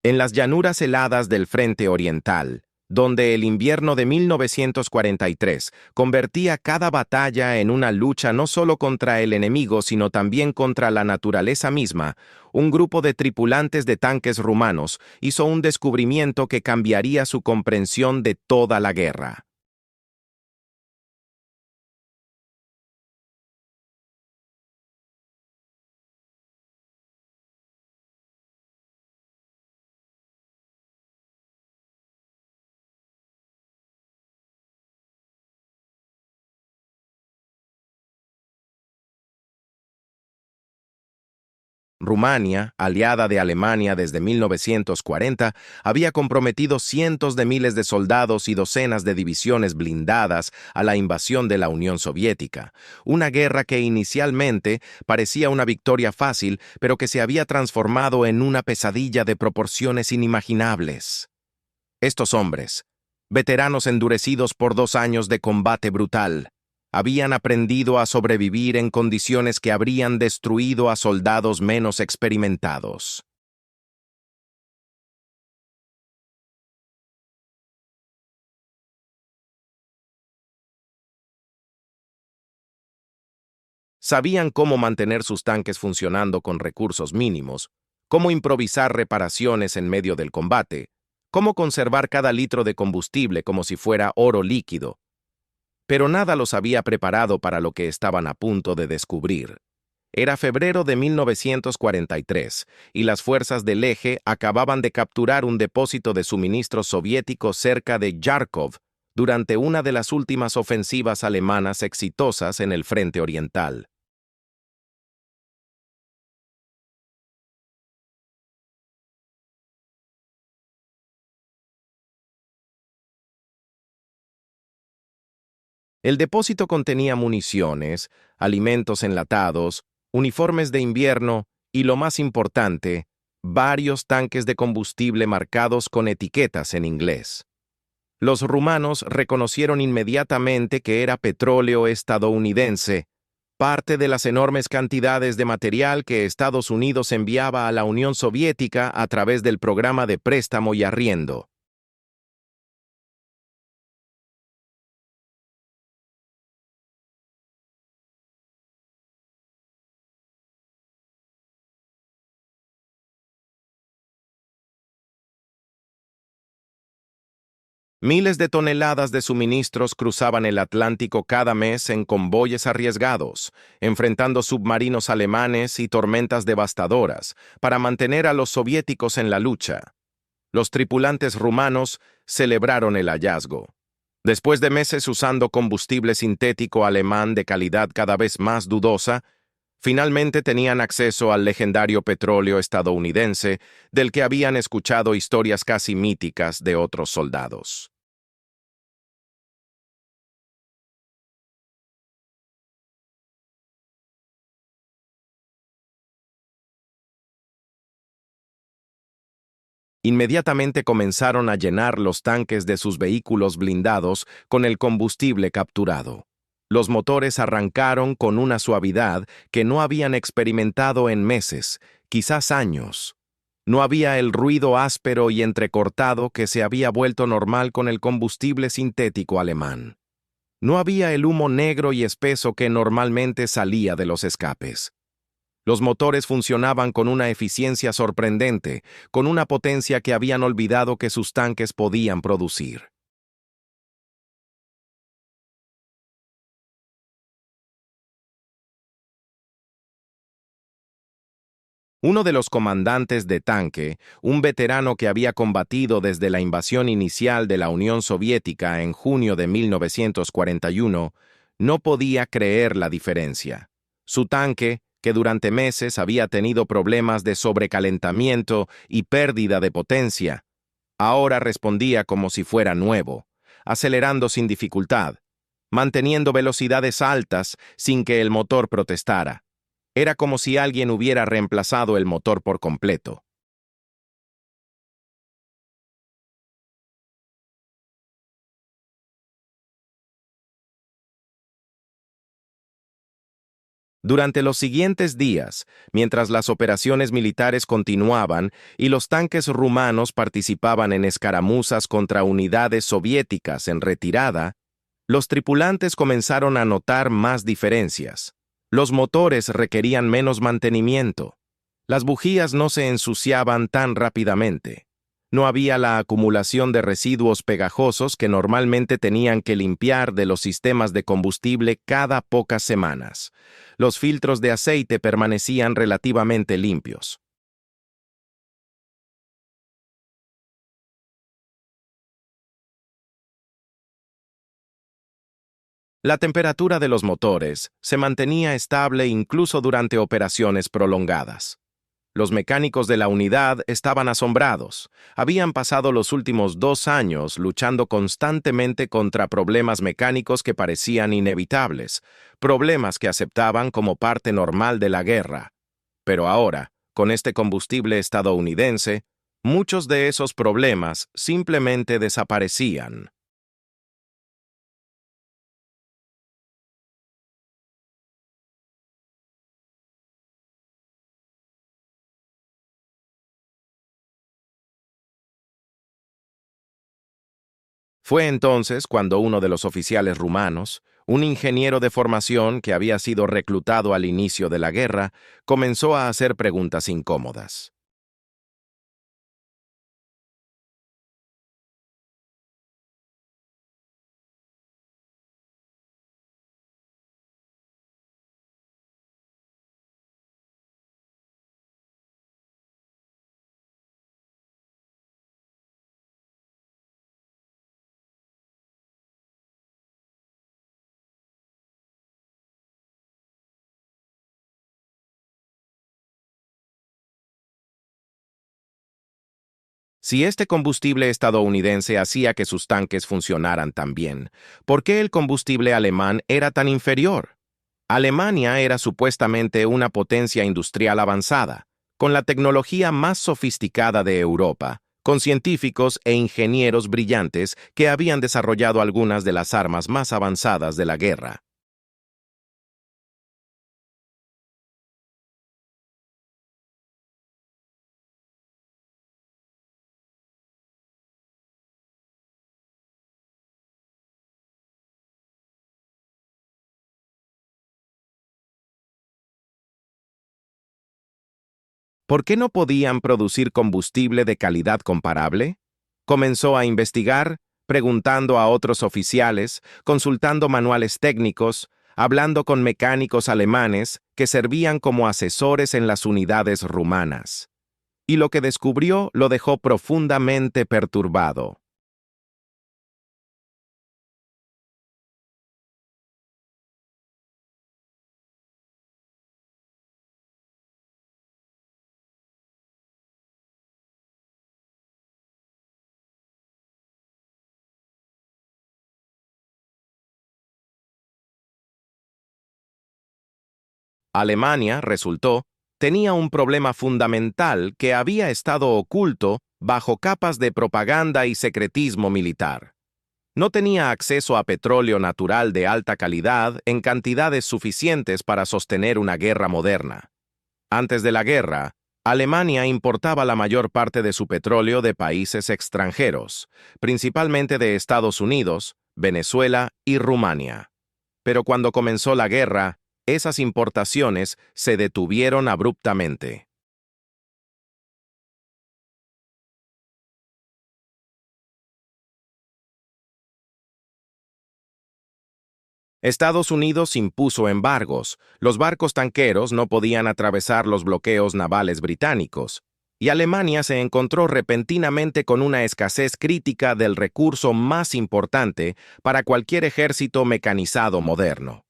En las llanuras heladas del Frente Oriental, donde el invierno de 1943 convertía cada batalla en una lucha no solo contra el enemigo, sino también contra la naturaleza misma, un grupo de tripulantes de tanques rumanos hizo un descubrimiento que cambiaría su comprensión de toda la guerra. Rumania, aliada de Alemania desde 1940, había comprometido cientos de miles de soldados y docenas de divisiones blindadas a la invasión de la Unión Soviética, una guerra que inicialmente parecía una victoria fácil, pero que se había transformado en una pesadilla de proporciones inimaginables. Estos hombres, veteranos endurecidos por 2 años de combate brutal, habían aprendido a sobrevivir en condiciones que habrían destruido a soldados menos experimentados. Sabían cómo mantener sus tanques funcionando con recursos mínimos, cómo improvisar reparaciones en medio del combate, cómo conservar cada litro de combustible como si fuera oro líquido, pero nada los había preparado para lo que estaban a punto de descubrir. Era febrero de 1943 y las fuerzas del Eje acababan de capturar un depósito de suministros soviéticos cerca de Yarkov durante una de las últimas ofensivas alemanas exitosas en el frente oriental. El depósito contenía municiones, alimentos enlatados, uniformes de invierno y, lo más importante, varios tanques de combustible marcados con etiquetas en inglés. Los rumanos reconocieron inmediatamente que era petróleo estadounidense, parte de las enormes cantidades de material que Estados Unidos enviaba a la Unión Soviética a través del programa de préstamo y arriendo. Miles de toneladas de suministros cruzaban el Atlántico cada mes en convoyes arriesgados, enfrentando submarinos alemanes y tormentas devastadoras para mantener a los soviéticos en la lucha. Los tripulantes rumanos celebraron el hallazgo. Después de meses usando combustible sintético alemán de calidad cada vez más dudosa, finalmente tenían acceso al legendario petróleo estadounidense del que habían escuchado historias casi míticas de otros soldados. Inmediatamente comenzaron a llenar los tanques de sus vehículos blindados con el combustible capturado. Los motores arrancaron con una suavidad que no habían experimentado en meses, quizás años. No había el ruido áspero y entrecortado que se había vuelto normal con el combustible sintético alemán. No había el humo negro y espeso que normalmente salía de los escapes. Los motores funcionaban con una eficiencia sorprendente, con una potencia que habían olvidado que sus tanques podían producir. Uno de los comandantes de tanque, un veterano que había combatido desde la invasión inicial de la Unión Soviética en junio de 1941, no podía creer la diferencia. Su tanque, que durante meses había tenido problemas de sobrecalentamiento y pérdida de potencia, ahora respondía como si fuera nuevo, acelerando sin dificultad, manteniendo velocidades altas sin que el motor protestara. Era como si alguien hubiera reemplazado el motor por completo. Durante los siguientes días, mientras las operaciones militares continuaban y los tanques rumanos participaban en escaramuzas contra unidades soviéticas en retirada, los tripulantes comenzaron a notar más diferencias. Los motores requerían menos mantenimiento. Las bujías no se ensuciaban tan rápidamente. No había la acumulación de residuos pegajosos que normalmente tenían que limpiar de los sistemas de combustible cada pocas semanas. Los filtros de aceite permanecían relativamente limpios. La temperatura de los motores se mantenía estable incluso durante operaciones prolongadas. Los mecánicos de la unidad estaban asombrados. Habían pasado los últimos 2 años luchando constantemente contra problemas mecánicos que parecían inevitables, problemas que aceptaban como parte normal de la guerra. Pero ahora, con este combustible estadounidense, muchos de esos problemas simplemente desaparecían. Fue entonces cuando uno de los oficiales rumanos, un ingeniero de formación que había sido reclutado al inicio de la guerra, comenzó a hacer preguntas incómodas. Si este combustible estadounidense hacía que sus tanques funcionaran tan bien, ¿por qué el combustible alemán era tan inferior? Alemania era supuestamente una potencia industrial avanzada, con la tecnología más sofisticada de Europa, con científicos e ingenieros brillantes que habían desarrollado algunas de las armas más avanzadas de la guerra. ¿Por qué no podían producir combustible de calidad comparable? Comenzó a investigar, preguntando a otros oficiales, consultando manuales técnicos, hablando con mecánicos alemanes que servían como asesores en las unidades rumanas. Y lo que descubrió lo dejó profundamente perturbado. Alemania, resultó, tenía un problema fundamental que había estado oculto bajo capas de propaganda y secretismo militar. No tenía acceso a petróleo natural de alta calidad en cantidades suficientes para sostener una guerra moderna. Antes de la guerra, Alemania importaba la mayor parte de su petróleo de países extranjeros, principalmente de Estados Unidos, Venezuela y Rumania. Pero cuando comenzó la guerra, esas importaciones se detuvieron abruptamente. Estados Unidos impuso embargos, los barcos tanqueros no podían atravesar los bloqueos navales británicos, y Alemania se encontró repentinamente con una escasez crítica del recurso más importante para cualquier ejército mecanizado moderno.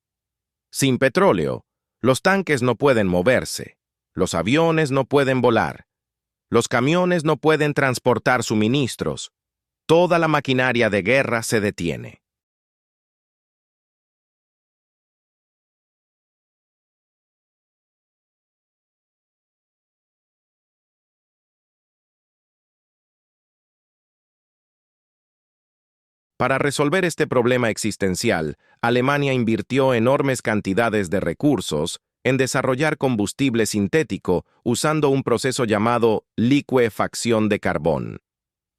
Sin petróleo, los tanques no pueden moverse, los aviones no pueden volar, los camiones no pueden transportar suministros, toda la maquinaria de guerra se detiene. Para resolver este problema existencial, Alemania invirtió enormes cantidades de recursos en desarrollar combustible sintético usando un proceso llamado licuefacción de carbón.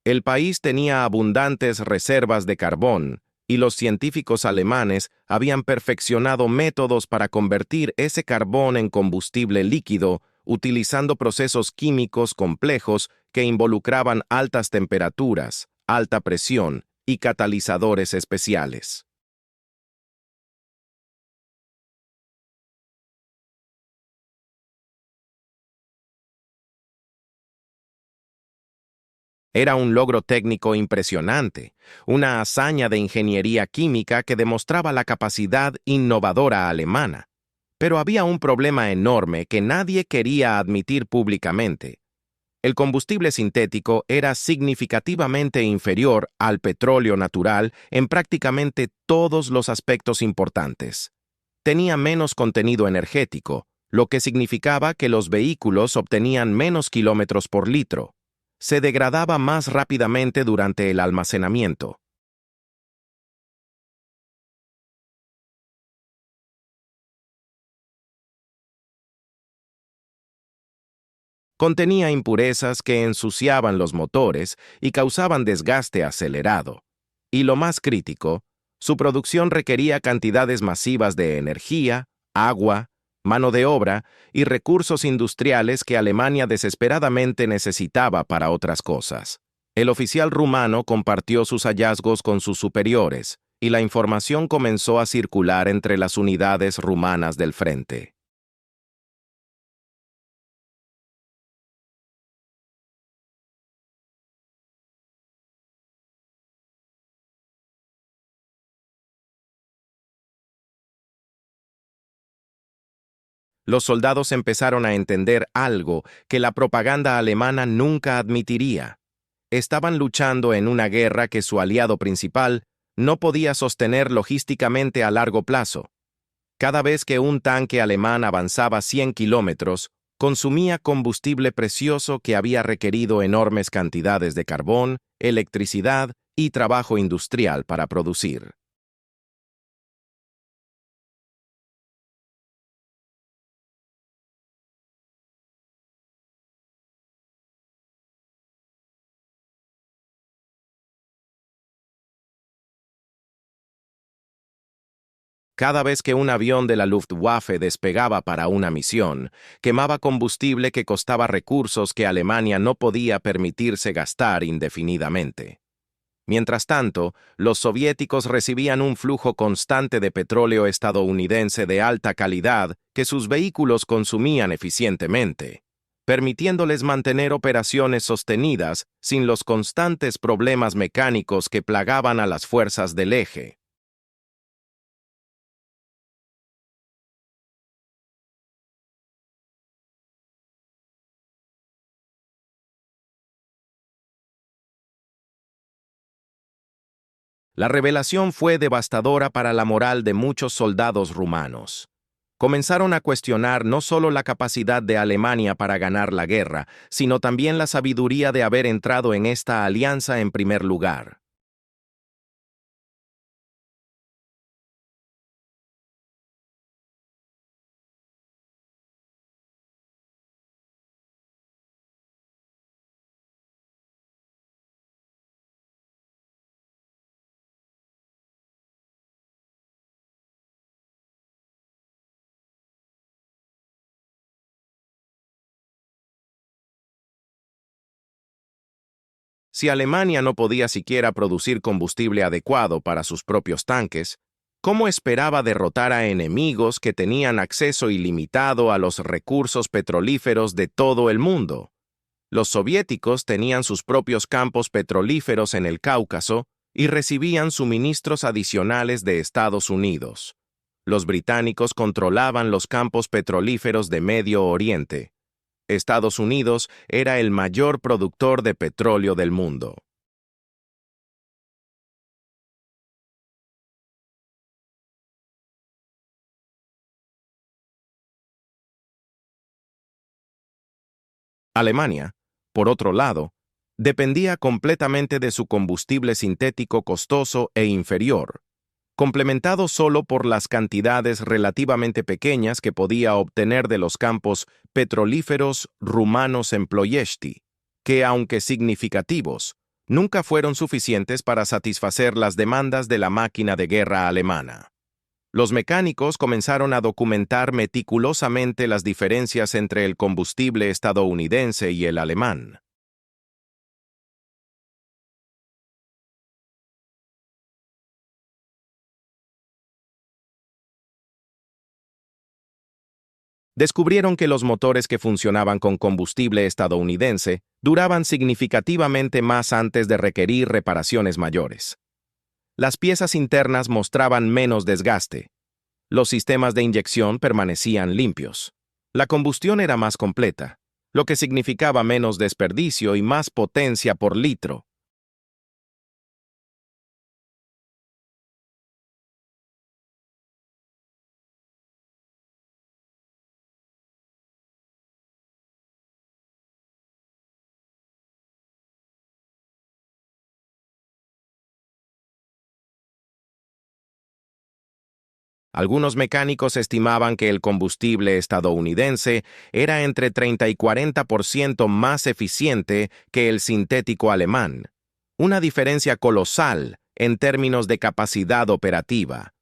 El país tenía abundantes reservas de carbón, y los científicos alemanes habían perfeccionado métodos para convertir ese carbón en combustible líquido utilizando procesos químicos complejos que involucraban altas temperaturas, alta presión y catalizadores especiales. Era un logro técnico impresionante, una hazaña de ingeniería química que demostraba la capacidad innovadora alemana. Pero había un problema enorme que nadie quería admitir públicamente. El combustible sintético era significativamente inferior al petróleo natural en prácticamente todos los aspectos importantes. Tenía menos contenido energético, lo que significaba que los vehículos obtenían menos kilómetros por litro. Se degradaba más rápidamente durante el almacenamiento. Contenía impurezas que ensuciaban los motores y causaban desgaste acelerado. Y lo más crítico, su producción requería cantidades masivas de energía, agua, mano de obra y recursos industriales que Alemania desesperadamente necesitaba para otras cosas. El oficial rumano compartió sus hallazgos con sus superiores, y la información comenzó a circular entre las unidades rumanas del frente. Los soldados empezaron a entender algo que la propaganda alemana nunca admitiría. Estaban luchando en una guerra que su aliado principal no podía sostener logísticamente a largo plazo. Cada vez que un tanque alemán avanzaba 100 kilómetros, consumía combustible precioso que había requerido enormes cantidades de carbón, electricidad y trabajo industrial para producir. Cada vez que un avión de la Luftwaffe despegaba para una misión, quemaba combustible que costaba recursos que Alemania no podía permitirse gastar indefinidamente. Mientras tanto, los soviéticos recibían un flujo constante de petróleo estadounidense de alta calidad que sus vehículos consumían eficientemente, permitiéndoles mantener operaciones sostenidas sin los constantes problemas mecánicos que plagaban a las fuerzas del eje. La revelación fue devastadora para la moral de muchos soldados rumanos. Comenzaron a cuestionar no solo la capacidad de Alemania para ganar la guerra, sino también la sabiduría de haber entrado en esta alianza en primer lugar. Si Alemania no podía siquiera producir combustible adecuado para sus propios tanques, ¿cómo esperaba derrotar a enemigos que tenían acceso ilimitado a los recursos petrolíferos de todo el mundo? Los soviéticos tenían sus propios campos petrolíferos en el Cáucaso y recibían suministros adicionales de Estados Unidos. Los británicos controlaban los campos petrolíferos de Medio Oriente. Estados Unidos era el mayor productor de petróleo del mundo. Alemania, por otro lado, dependía completamente de su combustible sintético costoso e inferior. complementado solo por las cantidades relativamente pequeñas que podía obtener de los campos petrolíferos rumanos en Ploiești, que, aunque significativos, nunca fueron suficientes para satisfacer las demandas de la máquina de guerra alemana. Los mecánicos comenzaron a documentar meticulosamente las diferencias entre el combustible estadounidense y el alemán. Descubrieron que los motores que funcionaban con combustible estadounidense duraban significativamente más antes de requerir reparaciones mayores. Las piezas internas mostraban menos desgaste. Los sistemas de inyección permanecían limpios. La combustión era más completa, lo que significaba menos desperdicio y más potencia por litro. Algunos mecánicos estimaban que el combustible estadounidense era entre 30 y 40% más eficiente que el sintético alemán, una diferencia colosal en términos de capacidad operativa.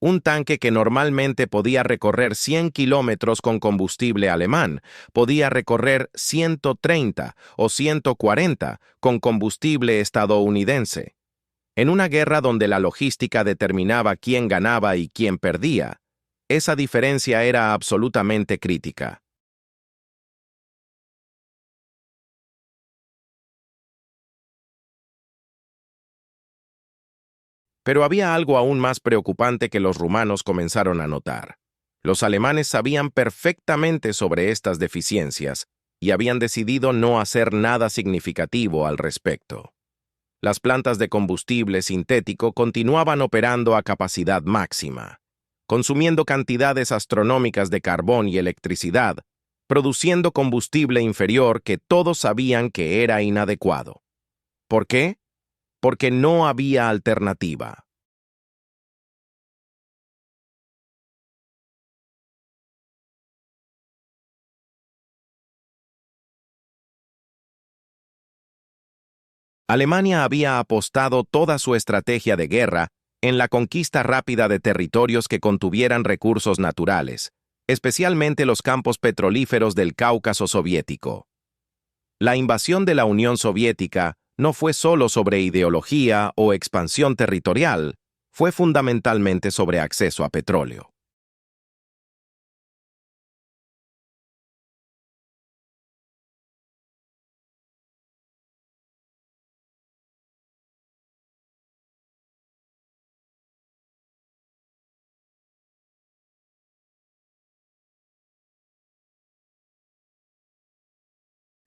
Un tanque que normalmente podía recorrer 100 kilómetros con combustible alemán, podía recorrer 130 o 140 con combustible estadounidense. En una guerra donde la logística determinaba quién ganaba y quién perdía, esa diferencia era absolutamente crítica. Pero había algo aún más preocupante que los rumanos comenzaron a notar. Los alemanes sabían perfectamente sobre estas deficiencias y habían decidido no hacer nada significativo al respecto. Las plantas de combustible sintético continuaban operando a capacidad máxima, consumiendo cantidades astronómicas de carbón y electricidad, produciendo combustible inferior que todos sabían que era inadecuado. ¿Por qué? Porque no había alternativa. Alemania había apostado toda su estrategia de guerra en la conquista rápida de territorios que contuvieran recursos naturales, especialmente los campos petrolíferos del Cáucaso soviético. La invasión de la Unión Soviética no fue solo sobre ideología o expansión territorial, fue fundamentalmente sobre acceso a petróleo.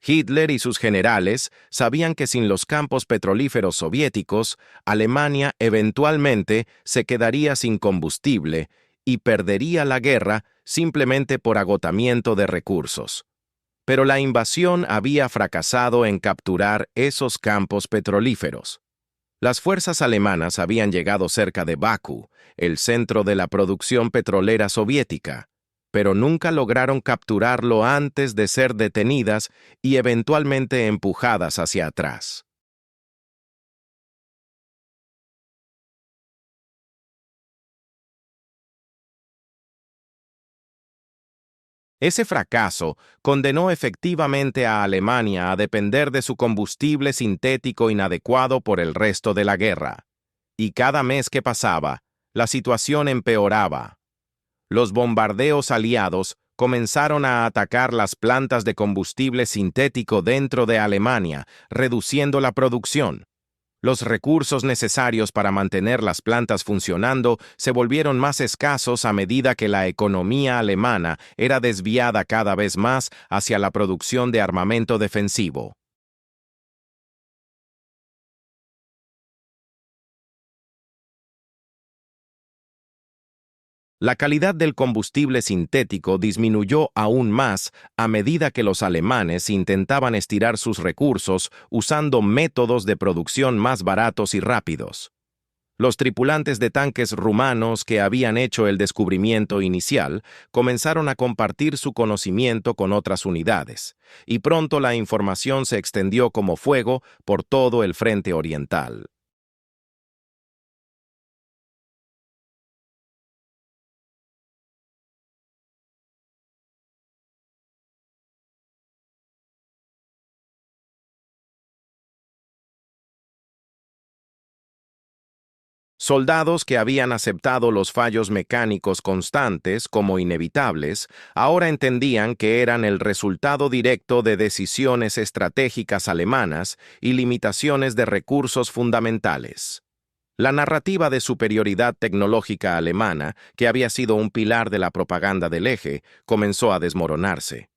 Hitler y sus generales sabían que sin los campos petrolíferos soviéticos, Alemania eventualmente se quedaría sin combustible y perdería la guerra simplemente por agotamiento de recursos. Pero la invasión había fracasado en capturar esos campos petrolíferos. Las fuerzas alemanas habían llegado cerca de Bakú, el centro de la producción petrolera soviética, pero nunca lograron capturarlo antes de ser detenidas y eventualmente empujadas hacia atrás. Ese fracaso condenó efectivamente a Alemania a depender de su combustible sintético inadecuado por el resto de la guerra. Y cada mes que pasaba, la situación empeoraba. Los bombardeos aliados comenzaron a atacar las plantas de combustible sintético dentro de Alemania, reduciendo la producción. Los recursos necesarios para mantener las plantas funcionando se volvieron más escasos a medida que la economía alemana era desviada cada vez más hacia la producción de armamento defensivo. La calidad del combustible sintético disminuyó aún más a medida que los alemanes intentaban estirar sus recursos usando métodos de producción más baratos y rápidos. Los tripulantes de tanques rumanos que habían hecho el descubrimiento inicial comenzaron a compartir su conocimiento con otras unidades, y pronto la información se extendió como fuego por todo el frente oriental. Soldados que habían aceptado los fallos mecánicos constantes como inevitables, ahora entendían que eran el resultado directo de decisiones estratégicas alemanas y limitaciones de recursos fundamentales. La narrativa de superioridad tecnológica alemana, que había sido un pilar de la propaganda del eje, comenzó a desmoronarse.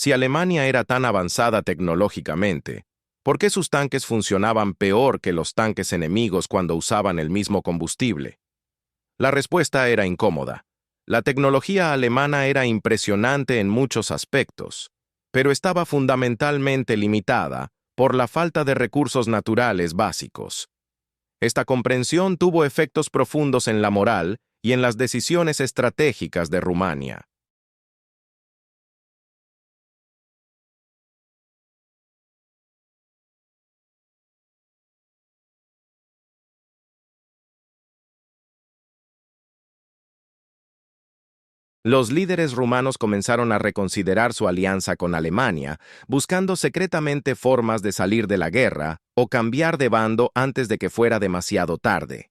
Si Alemania era tan avanzada tecnológicamente, ¿por qué sus tanques funcionaban peor que los tanques enemigos cuando usaban el mismo combustible? La respuesta era incómoda. La tecnología alemana era impresionante en muchos aspectos, pero estaba fundamentalmente limitada por la falta de recursos naturales básicos. Esta comprensión tuvo efectos profundos en la moral y en las decisiones estratégicas de Rumania. Los líderes rumanos comenzaron a reconsiderar su alianza con Alemania, buscando secretamente formas de salir de la guerra o cambiar de bando antes de que fuera demasiado tarde.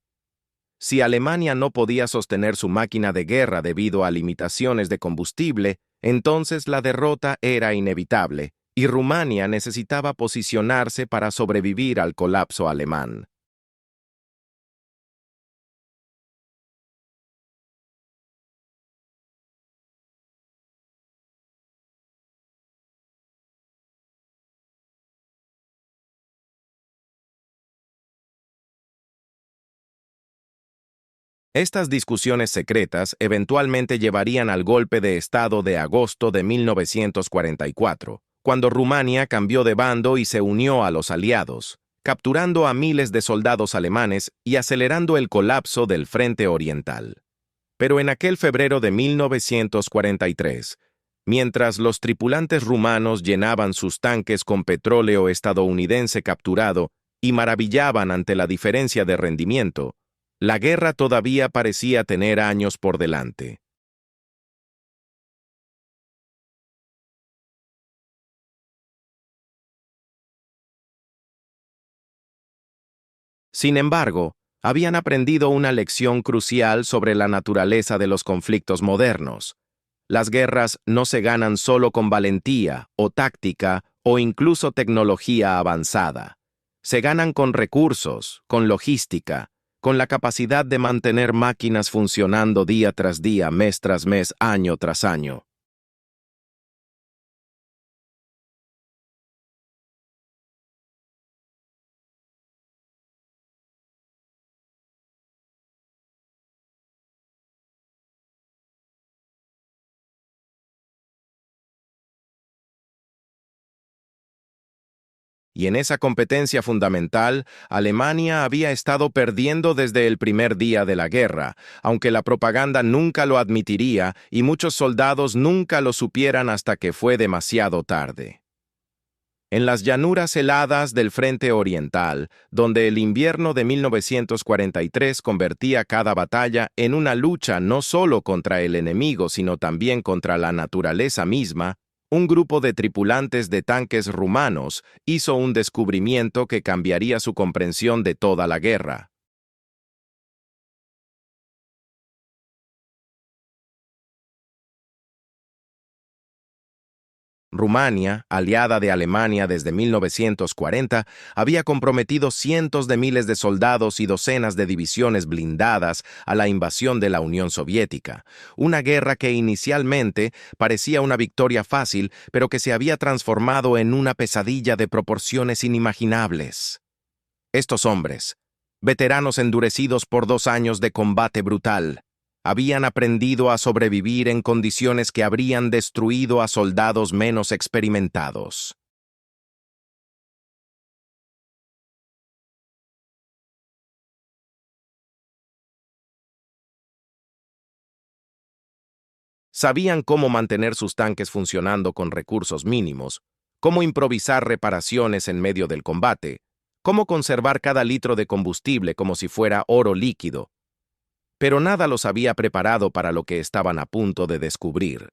Si Alemania no podía sostener su máquina de guerra debido a limitaciones de combustible, entonces la derrota era inevitable, y Rumania necesitaba posicionarse para sobrevivir al colapso alemán. Estas discusiones secretas eventualmente llevarían al golpe de Estado de agosto de 1944, cuando Rumania cambió de bando y se unió a los aliados, capturando a miles de soldados alemanes y acelerando el colapso del Frente Oriental. Pero en aquel febrero de 1943, mientras los tripulantes rumanos llenaban sus tanques con petróleo estadounidense capturado y maravillaban ante la diferencia de rendimiento, la guerra todavía parecía tener años por delante. Sin embargo, habían aprendido una lección crucial sobre la naturaleza de los conflictos modernos. Las guerras no se ganan solo con valentía o táctica o incluso tecnología avanzada. Se ganan con recursos, con logística, con la capacidad de mantener máquinas funcionando día tras día, mes tras mes, año tras año. Y en esa competencia fundamental, Alemania había estado perdiendo desde el primer día de la guerra, aunque la propaganda nunca lo admitiría y muchos soldados nunca lo supieran hasta que fue demasiado tarde. En las llanuras heladas del Frente Oriental, donde el invierno de 1943 convertía cada batalla en una lucha no solo contra el enemigo, sino también contra la naturaleza misma, un grupo de tripulantes de tanques rumanos hizo un descubrimiento que cambiaría su comprensión de toda la guerra. Rumania, aliada de Alemania desde 1940, había comprometido cientos de miles de soldados y docenas de divisiones blindadas a la invasión de la Unión Soviética, una guerra que inicialmente parecía una victoria fácil, pero que se había transformado en una pesadilla de proporciones inimaginables. Estos hombres, veteranos endurecidos por 2 años de combate brutal, habían aprendido a sobrevivir en condiciones que habrían destruido a soldados menos experimentados. Sabían cómo mantener sus tanques funcionando con recursos mínimos, cómo improvisar reparaciones en medio del combate, cómo conservar cada litro de combustible como si fuera oro líquido, pero nada los había preparado para lo que estaban a punto de descubrir.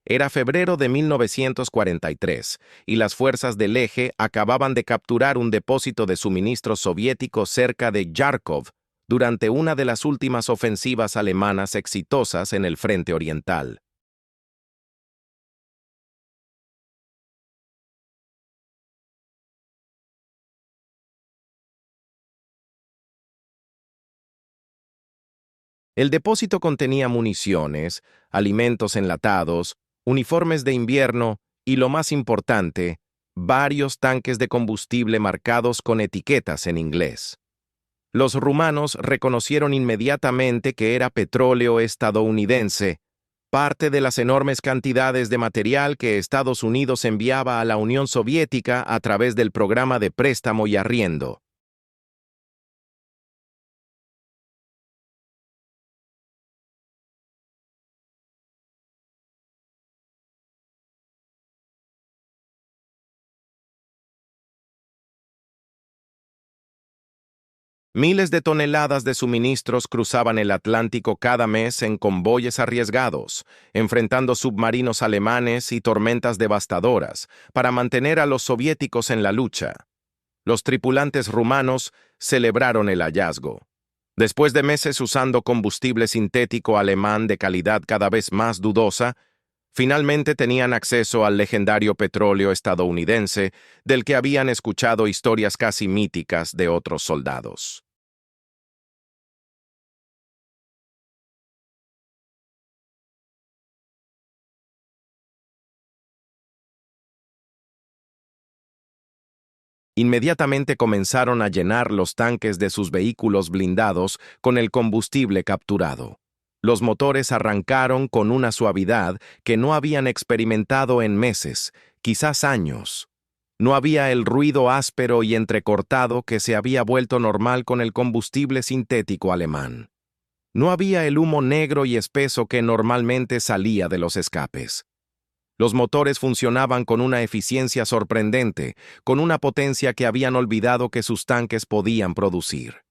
Era febrero de 1943 y las fuerzas del Eje acababan de capturar un depósito de suministros soviéticos cerca de Yarkov durante una de las últimas ofensivas alemanas exitosas en el frente oriental. El depósito contenía municiones, alimentos enlatados, uniformes de invierno y, lo más importante, varios tanques de combustible marcados con etiquetas en inglés. Los rumanos reconocieron inmediatamente que era petróleo estadounidense, parte de las enormes cantidades de material que Estados Unidos enviaba a la Unión Soviética a través del programa de préstamo y arriendo. Miles de toneladas de suministros cruzaban el Atlántico cada mes en convoyes arriesgados, enfrentando submarinos alemanes y tormentas devastadoras para mantener a los soviéticos en la lucha. Los tripulantes rumanos celebraron el hallazgo. Después de meses usando combustible sintético alemán de calidad cada vez más dudosa, finalmente tenían acceso al legendario petróleo estadounidense del que habían escuchado historias casi míticas de otros soldados. Inmediatamente comenzaron a llenar los tanques de sus vehículos blindados con el combustible capturado. Los motores arrancaron con una suavidad que no habían experimentado en meses, quizás años. No había el ruido áspero y entrecortado que se había vuelto normal con el combustible sintético alemán. No había el humo negro y espeso que normalmente salía de los escapes. Los motores funcionaban con una eficiencia sorprendente, con una potencia que habían olvidado que sus tanques podían producir.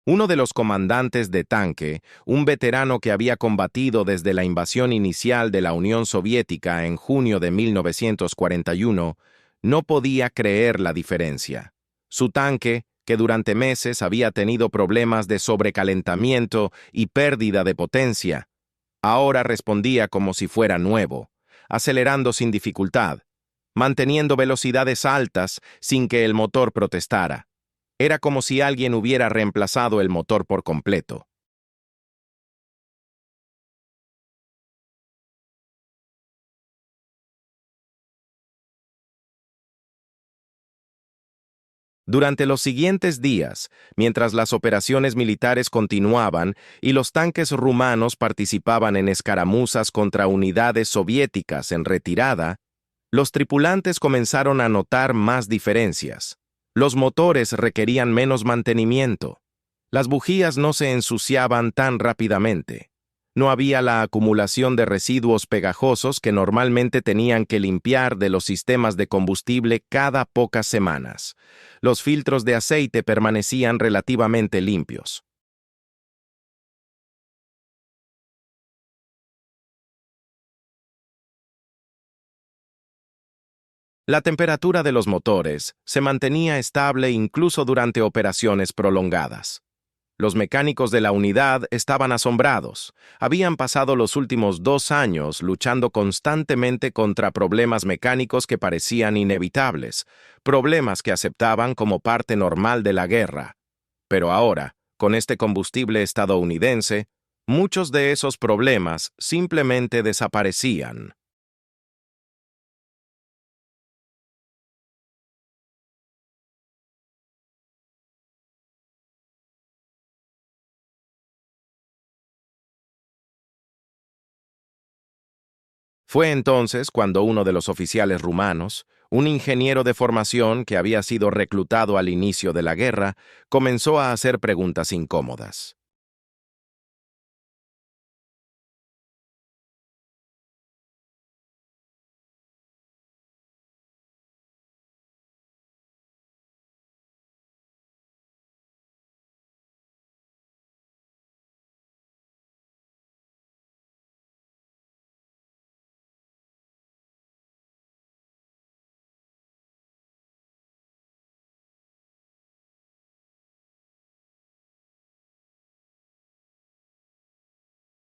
Uno de los comandantes de tanque, un veterano que había combatido desde la invasión inicial de la Unión Soviética en junio de 1941, no podía creer la diferencia. Su tanque, que durante meses había tenido problemas de sobrecalentamiento y pérdida de potencia, ahora respondía como si fuera nuevo, acelerando sin dificultad, manteniendo velocidades altas sin que el motor protestara. Era como si alguien hubiera reemplazado el motor por completo. Durante los siguientes días, mientras las operaciones militares continuaban y los tanques rumanos participaban en escaramuzas contra unidades soviéticas en retirada, los tripulantes comenzaron a notar más diferencias. Los motores requerían menos mantenimiento. Las bujías no se ensuciaban tan rápidamente. No había la acumulación de residuos pegajosos que normalmente tenían que limpiar de los sistemas de combustible cada pocas semanas. Los filtros de aceite permanecían relativamente limpios. La temperatura de los motores se mantenía estable incluso durante operaciones prolongadas. Los mecánicos de la unidad estaban asombrados. Habían pasado los últimos 2 años luchando constantemente contra problemas mecánicos que parecían inevitables, problemas que aceptaban como parte normal de la guerra. Pero ahora, con este combustible estadounidense, muchos de esos problemas simplemente desaparecían. Fue entonces cuando uno de los oficiales rumanos, un ingeniero de formación que había sido reclutado al inicio de la guerra, comenzó a hacer preguntas incómodas.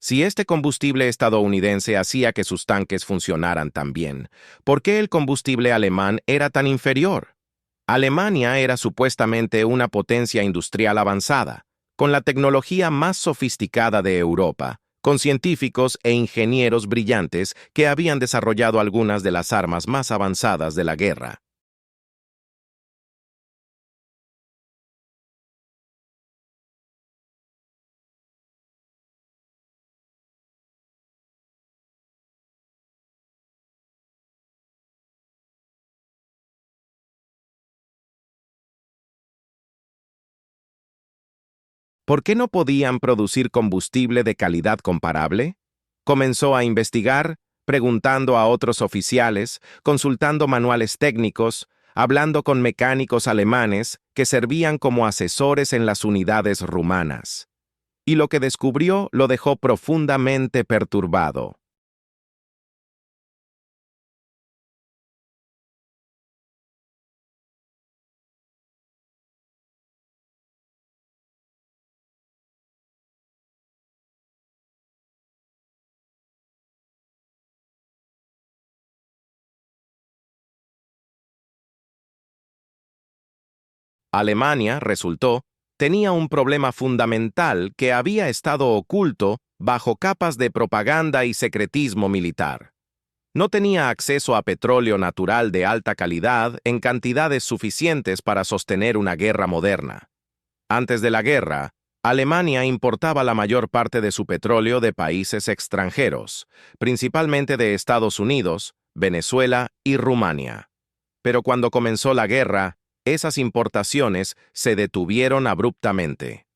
Si este combustible estadounidense hacía que sus tanques funcionaran tan bien, ¿por qué el combustible alemán era tan inferior? Alemania era supuestamente una potencia industrial avanzada, con la tecnología más sofisticada de Europa, con científicos e ingenieros brillantes que habían desarrollado algunas de las armas más avanzadas de la guerra. ¿Por qué no podían producir combustible de calidad comparable? Comenzó a investigar, preguntando a otros oficiales, consultando manuales técnicos, hablando con mecánicos alemanes que servían como asesores en las unidades rumanas. Y lo que descubrió lo dejó profundamente perturbado. Alemania, resultó, tenía un problema fundamental que había estado oculto bajo capas de propaganda y secretismo militar. No tenía acceso a petróleo natural de alta calidad en cantidades suficientes para sostener una guerra moderna. Antes de la guerra, Alemania importaba la mayor parte de su petróleo de países extranjeros, principalmente de Estados Unidos, Venezuela y Rumania. Pero cuando comenzó la guerra, esas importaciones se detuvieron abruptamente.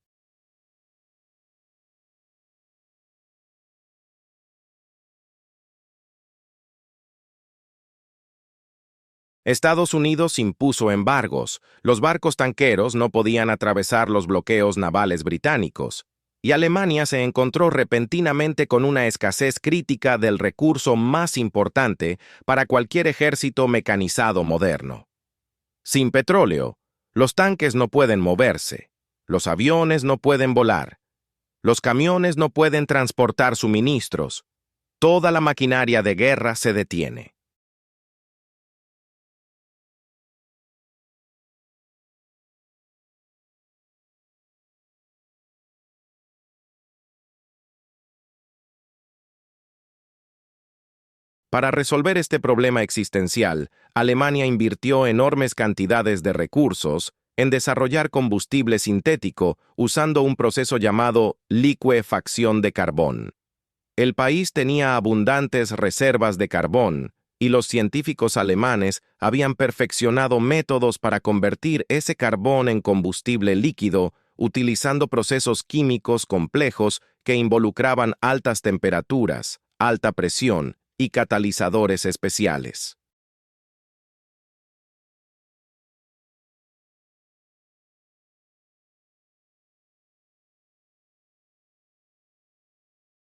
Estados Unidos impuso embargos, los barcos tanqueros no podían atravesar los bloqueos navales británicos, y Alemania se encontró repentinamente con una escasez crítica del recurso más importante para cualquier ejército mecanizado moderno. Sin petróleo, los tanques no pueden moverse, los aviones no pueden volar, los camiones no pueden transportar suministros, toda la maquinaria de guerra se detiene. Para resolver este problema existencial, Alemania invirtió enormes cantidades de recursos en desarrollar combustible sintético usando un proceso llamado licuefacción de carbón. El país tenía abundantes reservas de carbón y los científicos alemanes habían perfeccionado métodos para convertir ese carbón en combustible líquido utilizando procesos químicos complejos que involucraban altas temperaturas, alta presión y catalizadores especiales.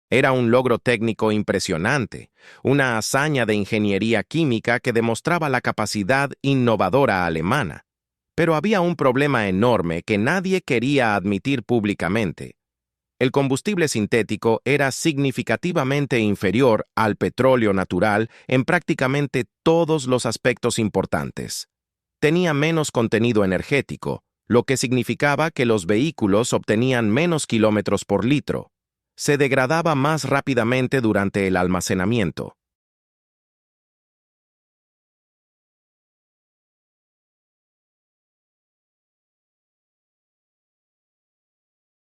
Era un logro técnico impresionante, una hazaña de ingeniería química que demostraba la capacidad innovadora alemana. Pero había un problema enorme que nadie quería admitir públicamente. El combustible sintético era significativamente inferior al petróleo natural en prácticamente todos los aspectos importantes. Tenía menos contenido energético, lo que significaba que los vehículos obtenían menos kilómetros por litro. Se degradaba más rápidamente durante el almacenamiento.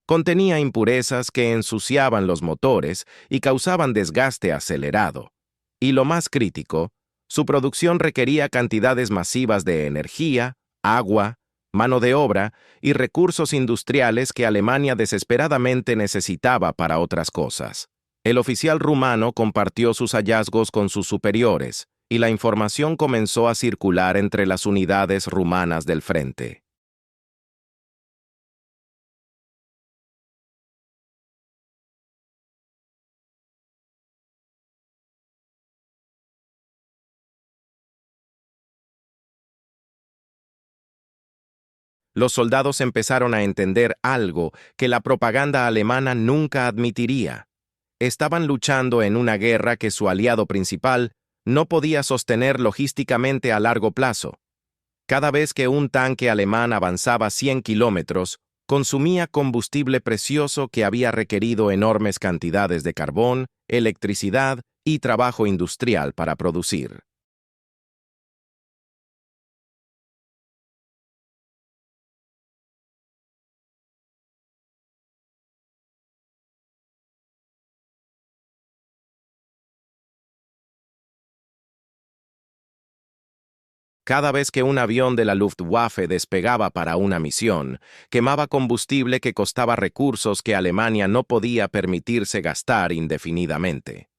Contenía impurezas que ensuciaban los motores y causaban desgaste acelerado. Y lo más crítico, su producción requería cantidades masivas de energía, agua, mano de obra y recursos industriales que Alemania desesperadamente necesitaba para otras cosas. El oficial rumano compartió sus hallazgos con sus superiores, y la información comenzó a circular entre las unidades rumanas del frente. Los soldados empezaron a entender algo que la propaganda alemana nunca admitiría. Estaban luchando en una guerra que su aliado principal no podía sostener logísticamente a largo plazo. Cada vez que un tanque alemán avanzaba 100 kilómetros, consumía combustible precioso que había requerido enormes cantidades de carbón, electricidad y trabajo industrial para producir. Cada vez que un avión de la Luftwaffe despegaba para una misión, quemaba combustible que costaba recursos que Alemania no podía permitirse gastar indefinidamente.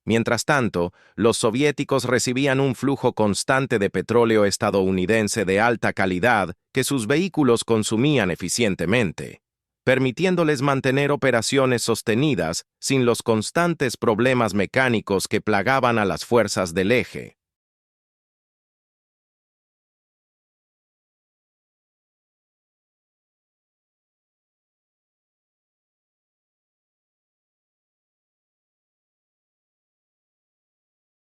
Mientras tanto, los soviéticos recibían un flujo constante de petróleo estadounidense de alta calidad que sus vehículos consumían eficientemente, permitiéndoles mantener operaciones sostenidas sin los constantes problemas mecánicos que plagaban a las fuerzas del eje.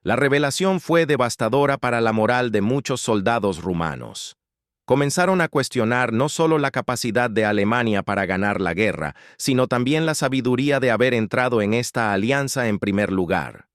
La revelación fue devastadora para la moral de muchos soldados rumanos. Comenzaron a cuestionar no solo la capacidad de Alemania para ganar la guerra, sino también la sabiduría de haber entrado en esta alianza en primer lugar.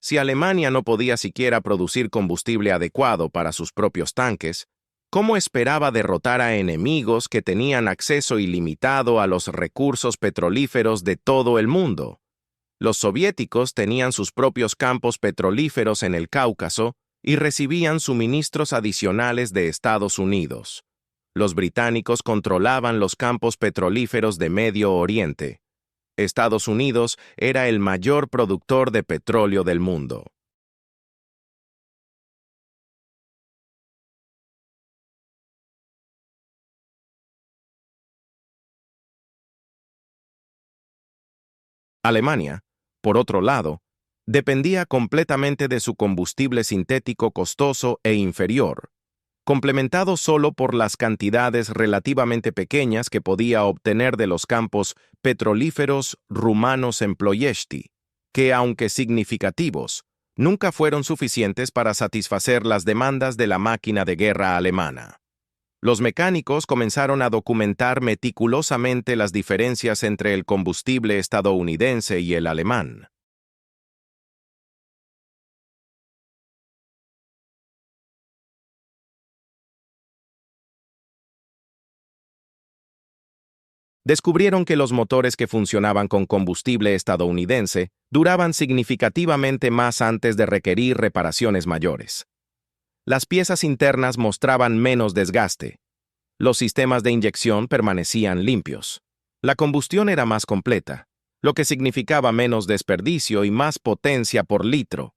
Si Alemania no podía siquiera producir combustible adecuado para sus propios tanques, ¿cómo esperaba derrotar a enemigos que tenían acceso ilimitado a los recursos petrolíferos de todo el mundo? Los soviéticos tenían sus propios campos petrolíferos en el Cáucaso y recibían suministros adicionales de Estados Unidos. Los británicos controlaban los campos petrolíferos de Medio Oriente. Estados Unidos era el mayor productor de petróleo del mundo. Alemania, por otro lado, dependía completamente de su combustible sintético costoso e inferior, complementado solo por las cantidades relativamente pequeñas que podía obtener de los campos petrolíferos rumanos en Ploiești, que, aunque significativos, nunca fueron suficientes para satisfacer las demandas de la máquina de guerra alemana. Los mecánicos comenzaron a documentar meticulosamente las diferencias entre el combustible estadounidense y el alemán. Descubrieron que los motores que funcionaban con combustible estadounidense duraban significativamente más antes de requerir reparaciones mayores. Las piezas internas mostraban menos desgaste. Los sistemas de inyección permanecían limpios. La combustión era más completa, lo que significaba menos desperdicio y más potencia por litro.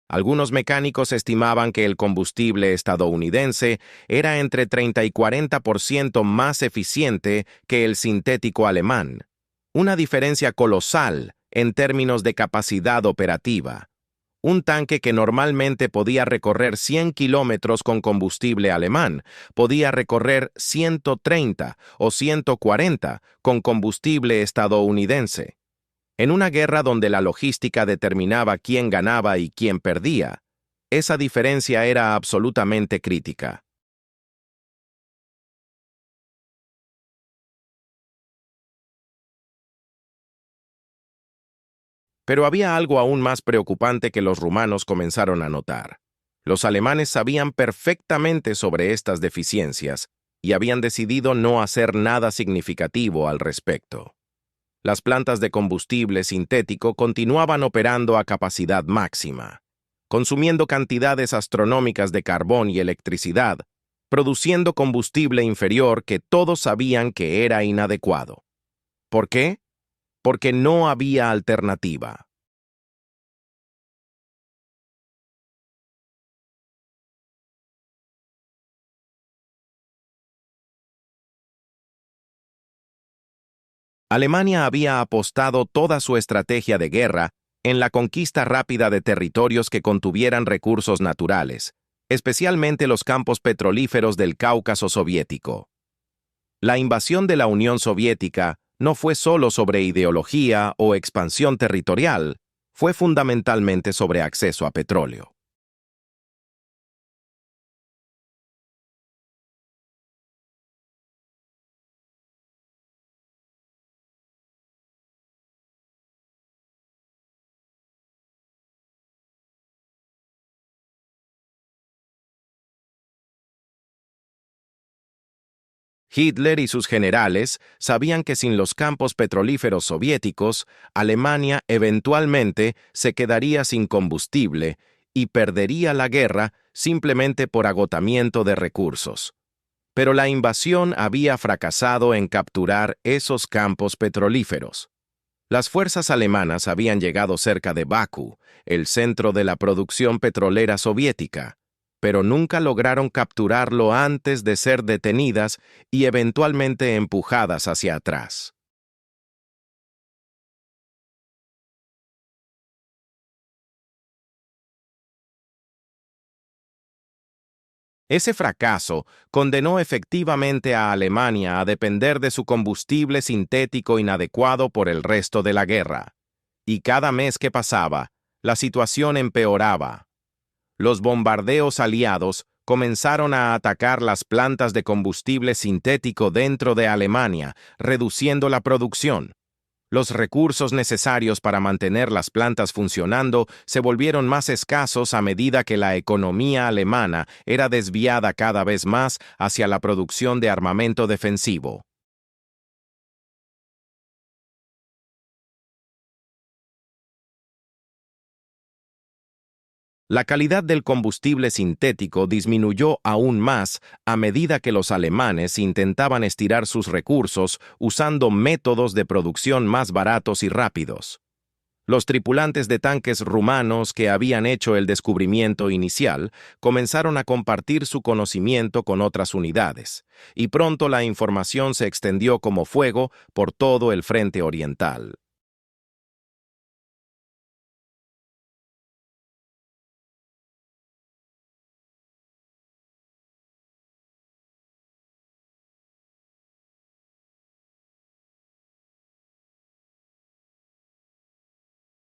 Algunos mecánicos estimaban que el combustible estadounidense era entre 30 y 40% más eficiente que el sintético alemán, una diferencia colosal en términos de capacidad operativa. Un tanque que normalmente podía recorrer 100 kilómetros con combustible alemán, podía recorrer 130 o 140 con combustible estadounidense. En una guerra donde la logística determinaba quién ganaba y quién perdía, esa diferencia era absolutamente crítica. Pero había algo aún más preocupante que los rumanos comenzaron a notar. Los alemanes sabían perfectamente sobre estas deficiencias y habían decidido no hacer nada significativo al respecto. Las plantas de combustible sintético continuaban operando a capacidad máxima, consumiendo cantidades astronómicas de carbón y electricidad, produciendo combustible inferior que todos sabían que era inadecuado. ¿Por qué? Porque no había alternativa. Alemania había apostado toda su estrategia de guerra en la conquista rápida de territorios que contuvieran recursos naturales, especialmente los campos petrolíferos del Cáucaso soviético. La invasión de la Unión Soviética no fue solo sobre ideología o expansión territorial, fue fundamentalmente sobre acceso a petróleo. Hitler y sus generales sabían que sin los campos petrolíferos soviéticos, Alemania eventualmente se quedaría sin combustible y perdería la guerra simplemente por agotamiento de recursos. Pero la invasión había fracasado en capturar esos campos petrolíferos. Las fuerzas alemanas habían llegado cerca de Bakú, el centro de la producción petrolera soviética, pero nunca lograron capturarlo antes de ser detenidas y eventualmente empujadas hacia atrás. Ese fracaso condenó efectivamente a Alemania a depender de su combustible sintético inadecuado por el resto de la guerra. Y cada mes que pasaba, la situación empeoraba. Los bombardeos aliados comenzaron a atacar las plantas de combustible sintético dentro de Alemania, reduciendo la producción. Los recursos necesarios para mantener las plantas funcionando se volvieron más escasos a medida que la economía alemana era desviada cada vez más hacia la producción de armamento defensivo. La calidad del combustible sintético disminuyó aún más a medida que los alemanes intentaban estirar sus recursos usando métodos de producción más baratos y rápidos. Los tripulantes de tanques rumanos que habían hecho el descubrimiento inicial comenzaron a compartir su conocimiento con otras unidades, y pronto la información se extendió como fuego por todo el frente oriental.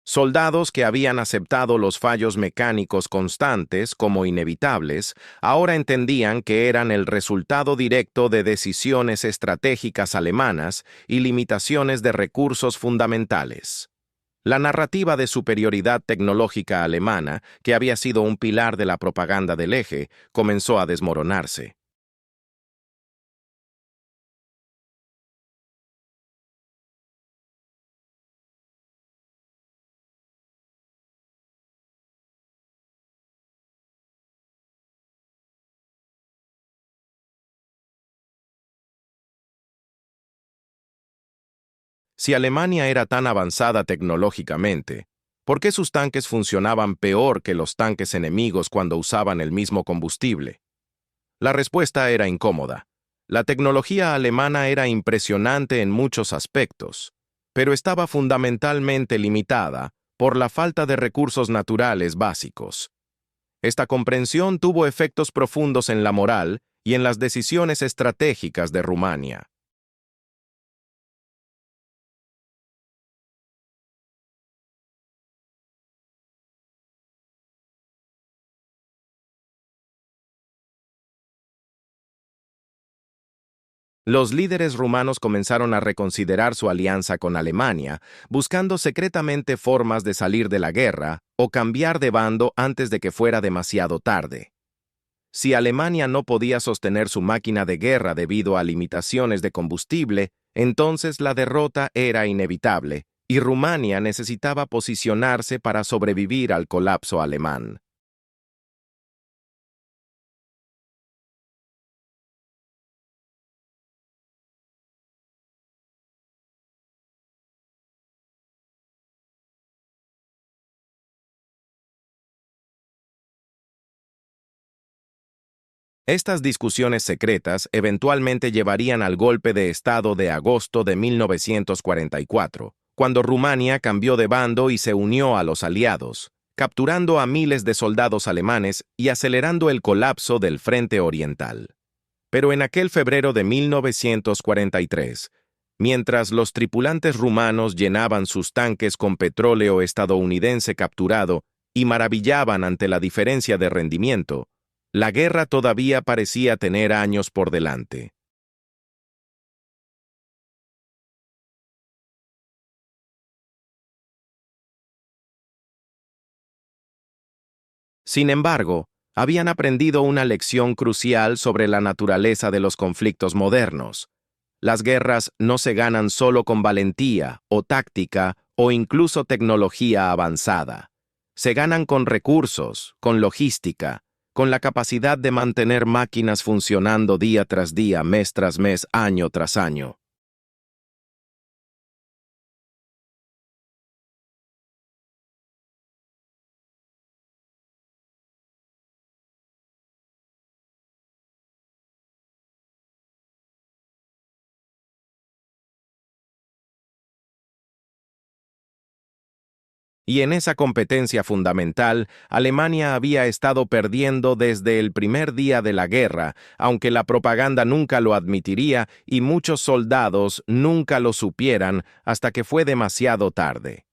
Soldados que habían aceptado los fallos mecánicos constantes como inevitables, ahora entendían que eran el resultado directo de decisiones estratégicas alemanas y limitaciones de recursos fundamentales. La narrativa de superioridad tecnológica alemana, que había sido un pilar de la propaganda del eje, comenzó a desmoronarse. Si Alemania era tan avanzada tecnológicamente, ¿por qué sus tanques funcionaban peor que los tanques enemigos cuando usaban el mismo combustible? La respuesta era incómoda. La tecnología alemana era impresionante en muchos aspectos, pero estaba fundamentalmente limitada por la falta de recursos naturales básicos. Esta comprensión tuvo efectos profundos en la moral y en las decisiones estratégicas de Rumania. Los líderes rumanos comenzaron a reconsiderar su alianza con Alemania, buscando secretamente formas de salir de la guerra o cambiar de bando antes de que fuera demasiado tarde. Si Alemania no podía sostener su máquina de guerra debido a limitaciones de combustible, entonces la derrota era inevitable, y Rumania necesitaba posicionarse para sobrevivir al colapso alemán. Estas discusiones secretas eventualmente llevarían al golpe de Estado de agosto de 1944, cuando Rumania cambió de bando y se unió a los aliados, capturando a miles de soldados alemanes y acelerando el colapso del Frente Oriental. Pero en aquel febrero de 1943, mientras los tripulantes rumanos llenaban sus tanques con petróleo estadounidense capturado y maravillaban ante la diferencia de rendimiento, la guerra todavía parecía tener años por delante. Sin embargo, habían aprendido una lección crucial sobre la naturaleza de los conflictos modernos. Las guerras no se ganan solo con valentía o táctica o incluso tecnología avanzada. Se ganan con recursos, con logística, con la capacidad de mantener máquinas funcionando día tras día, mes tras mes, año tras año. Y en esa competencia fundamental, Alemania había estado perdiendo desde el primer día de la guerra, aunque la propaganda nunca lo admitiría y muchos soldados nunca lo supieran hasta que fue demasiado tarde.